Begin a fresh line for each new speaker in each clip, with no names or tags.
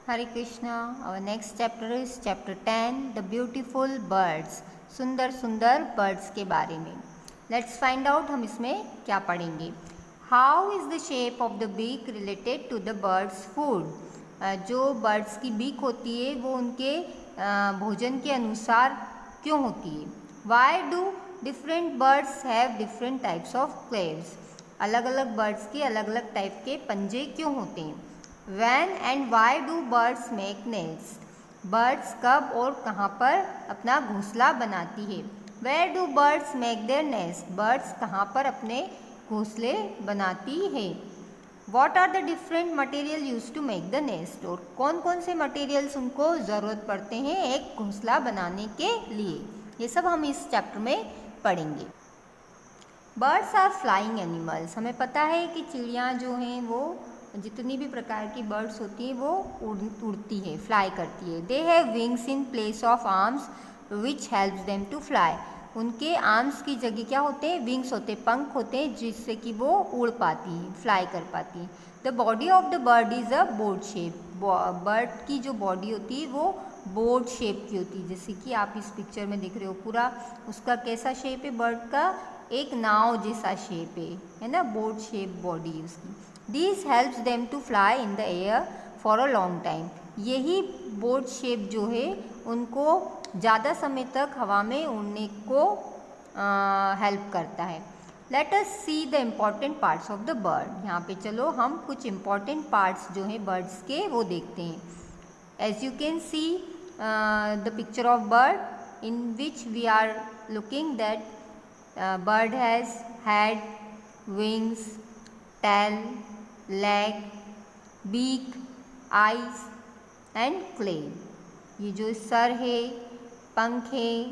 Hare Krishna. Our next chapter is chapter 10, the beautiful birds. सुंदर सुंदर birds के बारे में. Let's find out हम इसमें क्या पढ़ेंगे. How is the shape of the beak related to the bird's food? जो birds की beak होती है वो उनके भोजन के अनुसार क्यों होती है. Why do different birds have different types of claws? अलग अलग birds के अलग अलग टाइप के पंजे क्यों होते हैं. When and why do birds make nests? Birds कब और कहाँ पर अपना घोंसला बनाती है. Where do birds make their nest? Birds कहाँ पर अपने घोंसले बनाती है. What are the different material used to make the nest? और कौन कौन से मटेरियल्स उनको ज़रूरत पड़ते हैं एक घोंसला बनाने के लिए. ये सब हम इस चैप्टर में पढ़ेंगे. Birds are flying animals. हमें पता है कि चिड़ियाँ जो हैं वो जितनी भी प्रकार की बर्ड्स होती हैं वो उड़ती है, फ्लाई करती है. They have wings in place of arms which helps them to fly. उनके आर्म्स की जगह क्या होते हैं, विंग्स होते हैं, पंख होते हैं जिससे कि वो उड़ पाती है, फ्लाई कर पाती है. The body of the bird is a boat shape. Bird की जो बॉडी होती है वो बोट शेप की होती है. जैसे कि आप इस पिक्चर में देख रहे हो पूरा उसका कैसा शेप है, बर्ड का एक नाव जैसा शेप है ना, बोट शेप बॉडी है उसकी. These helps them to fly in the air for a long time. यही बोट शेप जो है उनको ज़्यादा समय तक हवा में उड़ने को हेल्प करता है. Let us see the important parts of the bird. यहाँ पे चलो हम कुछ important parts जो हैं birds के वो देखते हैं. As you can see the picture of bird in which we are looking that bird has head, wings, tail, leg, beak, eyes and clay. ये जो सर है, पंख है,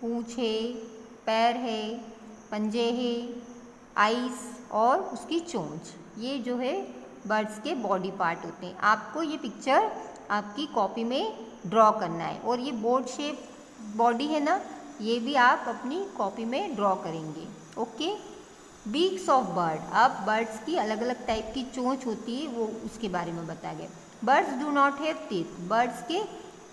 पूँछ है, पैर है, पंजे है, आइस और उसकी चोंच, ये जो है बर्ड्स के बॉडी पार्ट होते हैं. आपको ये पिक्चर आपकी कॉपी में ड्रॉ करना है और ये बोट शेप बॉडी है ना, ये भी आप अपनी कॉपी में ड्रॉ करेंगे. ओके. Beaks of bird. अब बर्ड्स की अलग अलग टाइप की चोंच होती है वो उसके बारे में बताया गया. Birds do not have teeth. Birds के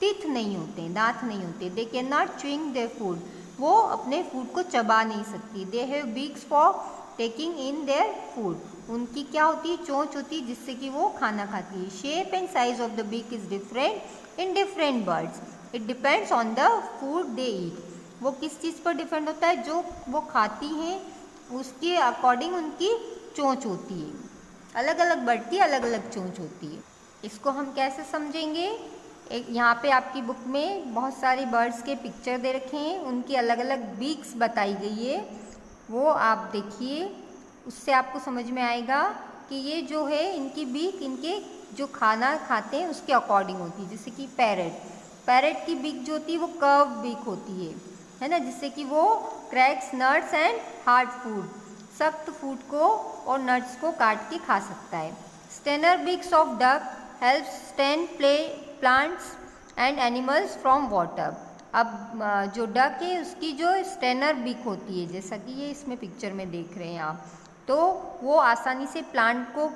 टीथ नहीं होते, दांत नहीं होते. They can not chewing their food. वो अपने फूड को चबा नहीं सकती. They have beaks for taking in their food. उनकी क्या होती है, चोंच होती है जिससे कि वो खाना खाती है. Shape and size of the beak is different in different birds. It depends on the food they eat. वो किस चीज़ पर डिपेंड होता है, जो वो खाती हैं उसके अकॉर्डिंग उनकी चोंच होती है. अलग अलग बर्ड की अलग अलग चोंच होती है. इसको हम कैसे समझेंगे. एक यहाँ पे आपकी बुक में बहुत सारी बर्ड्स के पिक्चर दे रखे हैं, उनकी अलग अलग बीक्स बताई गई है, वो आप देखिए, उससे आपको समझ में आएगा कि ये जो है इनकी बीक इनके जो खाना खाते हैं उसके अकॉर्डिंग होती है. जैसे कि पैरेट की बीक जो होती है वो कर्व बीक होती है ना, जिससे कि वो cracks, nuts and hard food, सख्त फूड को और नट्स को काट के खा सकता है. Strainer beaks of duck helps strain plants and animals from water. अब जो डक है उसकी जो स्टेनर बीक होती है, जैसा कि ये इसमें पिक्चर में देख रहे हैं आप, तो वो आसानी से प्लांट को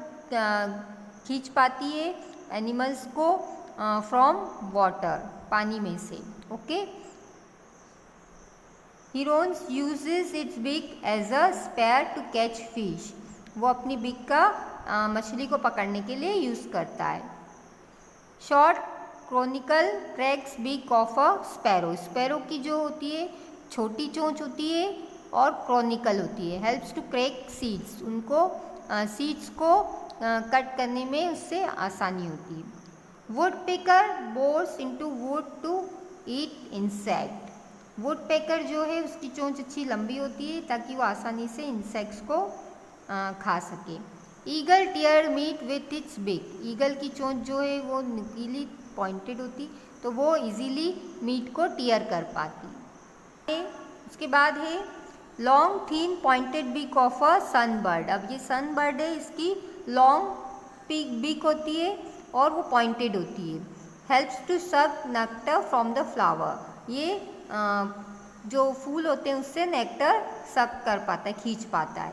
खींच पाती है, एनिमल्स को फ्रॉम वाटर, पानी में से. Okay. Herons uses its beak as a spear to catch fish. वो अपनी बीक का मछली को पकड़ने के लिए यूज़ करता है. Short conical cracks beak of a sparrow. Sparrow की जो होती है छोटी चोंच होती है और क्रॉनिकल होती है. Helps to crack seeds. उनको सीड्स को कट करने में उससे आसानी होती है. Woodpecker bores into wood to eat insect. Woodpecker जो है उसकी चोंच अच्छी लंबी होती है ताकि वो आसानी से इंसेक्ट्स को खा सके. Eagle tear meat with its beak. Eagle की चोंच जो है वो नुकीली पॉइंटेड होती तो वो इजीली मीट को टीयर कर पाती. उसके बाद है लॉन्ग थीन पॉइंटेड बिक ऑफ अ सनबर्ड. अब ये सनबर्ड है, इसकी लॉन्ग बिक होती है और वो पॉइंटेड होती है. Helps to suck nectar from the flower. ये जो फूल होते हैं उससे नेक्टर सक कर पाता है, खींच पाता है.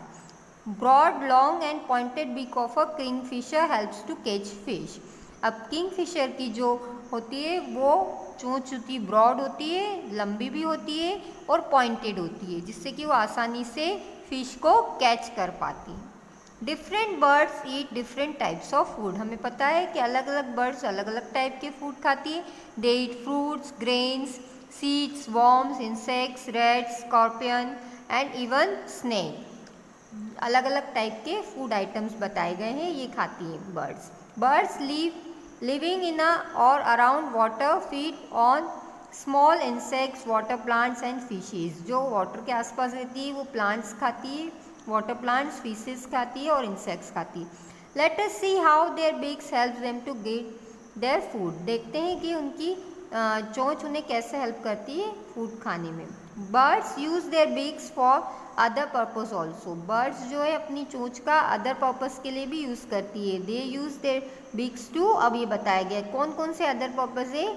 Broad long and pointed beak of a kingfisher helps to catch fish. अब किंगफिशर की जो होती है वो चोंच होती है ब्रॉड होती है, लंबी भी होती है और पॉइंटेड होती है, जिससे कि वो आसानी से फिश को कैच कर पाती है। Different birds eat different types of food. हमें पता है कि अलग अलग बर्ड्स अलग अलग टाइप के फूड खाती है। They eat fruits, grains, seeds, worms, insects, rats, scorpion and even snake. अलग अलग टाइप के फूड आइटम्स बताए गए हैं, ये खाती हैं बर्ड्स। बर्ड्स लिविंग इन और around water feed on small insects, water plants and fishes. जो वाटर के आसपास रहती है वो प्लांट्स खाती है, वाटर प्लांट्स, फिशेज खाती है और इंसेक्ट्स खाती है। Let us see how their beaks help them to get their food. देखते हैं कि उनकी चोंच उन्हें कैसे हेल्प करती है फूड खाने में। Birds use their beaks for other purpose also. Birds जो है अपनी चोंच का अदर पर्पस के लिए भी यूज़ करती है। दे यूज देयर बिग्स टू, अब ये बताया गया कौन कौन से अदर पर्पस है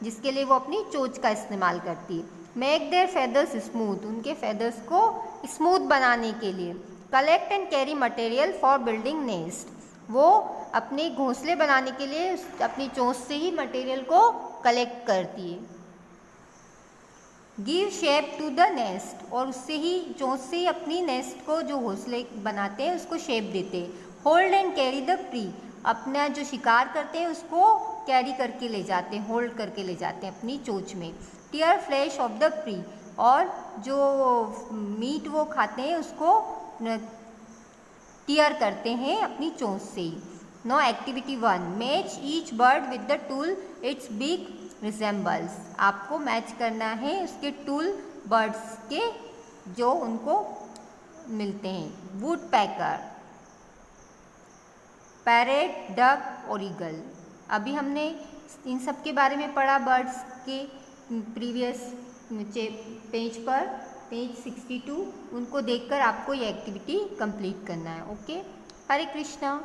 जिसके लिए वो अपनी चोंच का इस्तेमाल करती है। मेक देयर फेदर्स स्मूथ, उनके फेदर्स को स्मूथ बनाने के लिए। Collect and carry material for building nest, वो अपने घोंसले बनाने के लिए अपनी चोंच से ही मटेरियल को कलेक्ट करती है। Give shape to the nest, और उससे ही चोंच से ही अपनी नेस्ट को जो घोंसले बनाते हैं उसको शेप देते हैं। Hold and carry the pre, अपना जो शिकार करते हैं उसको कैरी करके ले जाते हैं, होल्ड करके ले जाते हैं अपनी चोंच में। Tear flesh of the prey, और जो मीट वो खाते हैं उसको टीयर करते हैं अपनी चोंच से ही। Now activity 1, match each bird with the tool its beak resembles. आपको मैच करना है उसके टूल बर्ड्स के जो उनको मिलते हैं। वुड पैकर, पैरेट, डक और ईगल। अभी हमने इन सब के बारे में पढ़ा बर्ड्स के प्रीवियस पेज पर, पेज 62। उनको देखकर आपको ये एक्टिविटी कंप्लीट करना है। ओके, हरे कृष्णा।